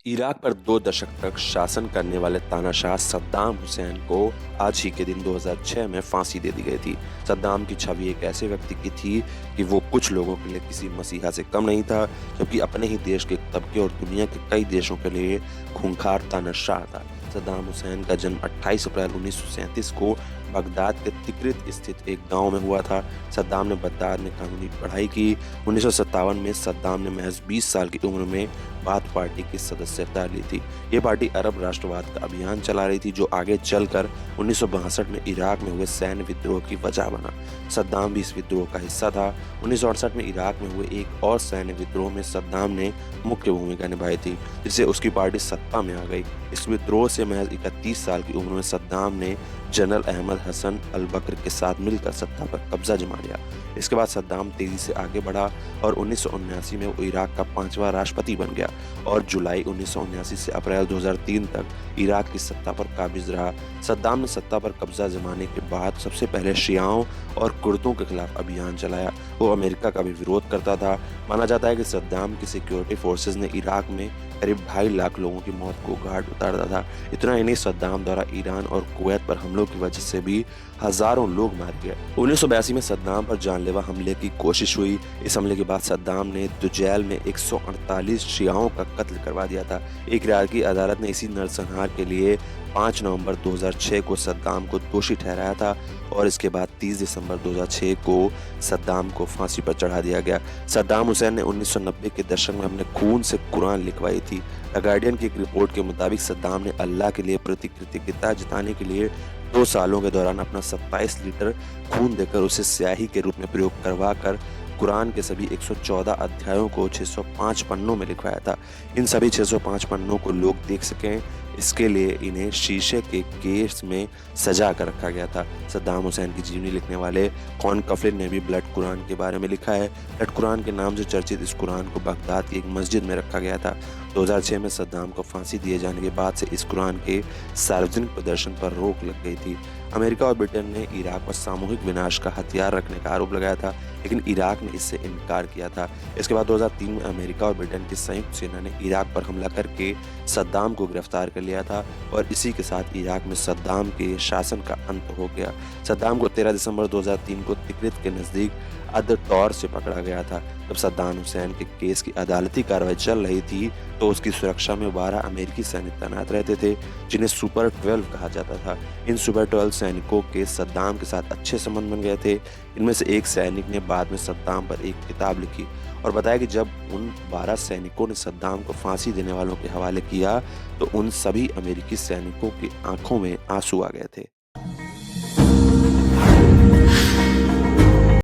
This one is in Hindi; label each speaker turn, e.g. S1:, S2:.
S1: इराक पर 2 दशक तक शासन करने वाले तानाशाह सद्दाम हुसैन को आज ही के दिन 2006 में फांसी दे दी गई थी। सद्दाम की छवि एक ऐसे व्यक्ति की थी कि वो कुछ लोगों के लिए किसी मसीहा से कम नहीं था, जबकि अपने ही देश के एक तबके और दुनिया के कई देशों के लिए खूंखार तानाशाह था। सद्दाम हुसैन का जन्म 28 अप्रैल 1937 को बगदाद के तिक्रित स्थित एक गांव में हुआ था। सद्दाम ने बगदाद में कानूनी पढ़ाई की। 1957 में सद्दाम ने महज 20 साल की उम्र में बाथ पार्टी की सदस्यता ली थी। ये पार्टी अरब राष्ट्रवाद का अभियान चला रही थी, जो आगे चलकर 1962 में इराक में हुए सैन्य विद्रोह की वजह बना। सद्दाम भी इस विद्रोह का हिस्सा था। 1968 में इराक में हुए एक और सैन्य विद्रोह में सद्दाम ने मुख्य भूमिका निभाई थी, जिससे उसकी पार्टी सत्ता में आ गई। इस विद्रोह से महज 31 साल की उम्र में सद्दाम ने जनरल अहमद हसन अल बकर के साथ मिलकर सत्ता पर कब्जा जमा लिया। इसके बाद सद्दाम तेजी से आगे बढ़ा और 1979 में वो इराक का 5वां राष्ट्रपति बन गया और जुलाई 1979 से अप्रैल 2003 तक इराक की सत्ता पर काबिज रहा। सद्दाम ने सत्ता पर कब्जा जमाने के बाद सबसे पहले शियाओं और कुर्दों के खिलाफ अभियान चलाया। वो अमेरिका का भी विरोध करता था। माना जाता है कि सद्दाम की सिक्योरिटी फोर्सेज ने इराक में करीब 2.5 लाख लोगों की मौत को घाट उतारा था। इतना ही नहीं, सद्दाम द्वारा ईरान और कुवैत पर हमलों की वजह से भी हजारों लोग मारे गए। 1982 में सद्दाम पर जानलेवा हमले की कोशिश हुई। इस हमले के बाद सद्दाम ने दुजैल में 148 शियाओं का कत्ल करवा दिया था। एक इराकी अदालत ने इसी नरसंहार के लिए 5 नवंबर 2006 को सद्दाम को दोषी ठहराया था और इसके बाद 30 दिसंबर 2006 को सद्दाम को फांसी पर चढ़ा दिया गया। सद्दाम हुसैन ने 1990 के दशक में अपने खून से कुरान लिखवाई थी। द गार्डियन की एक रिपोर्ट के मुताबिक सद्दाम ने अल्लाह के लिए प्रति कृतज्ञता जताने के लिए 2 सालों के दौरान अपना 27 लीटर खून देकर उसे स्याही के रूप में प्रयोग करवा कर कुरान के सभी 114 अध्यायों को 605 पन्नों में लिखवाया था। इन सभी 605 पन्नों को लोग देख सकें, इसके लिए इन्हें शीशे के केस में सजा कर रखा गया था। सद्दाम हुसैन की जीवनी लिखने वाले कॉन कफलिन ने भी ब्लड कुरान के बारे में लिखा है। ब्लड कुरान के नाम से चर्चित इस कुरान को बगदाद की एक मस्जिद में रखा गया था। 2006 में सद्दाम को फांसी दिए जाने के बाद से इस कुरान के सार्वजनिक प्रदर्शन पर रोक लग गई थी। अमेरिका और ब्रिटेन ने इराक पर सामूहिक विनाश का हथियार रखने का आरोप लगाया था, लेकिन इराक ने इससे इनकार किया था। इसके बाद 2003 में अमेरिका और ब्रिटेन की संयुक्त सेना ने इराक पर हमला करके सद्दाम को गिरफ्तार कर लिया था और इसी के साथ इराक में सद्दाम के शासन का अंत हो गया। सद्दाम को 13 दिसंबर 2003 को तिक्रित के नज़दीक अद-तौर से पकड़ा गया था। जब सद्दाम हुसैन के केस की अदालती कार्रवाई चल रही थी तो उसकी सुरक्षा में 12 अमेरिकी सैनिक तैनात रहते थे, जिन्हें सुपर 12 कहा जाता था। इन सुपर 12 सैनिकों के सद्दाम के साथ अच्छे संबंध बन गए थे। इनमें से एक सैनिक ने बाद में सद्दाम पर एक किताब लिखी और बताया कि जब उन 12 सैनिकों ने सद्दाम को फांसी देने वालों के हवाले किया तो उन सभी अमेरिकी सैनिकों की आंखों में आंसू आ गए थे।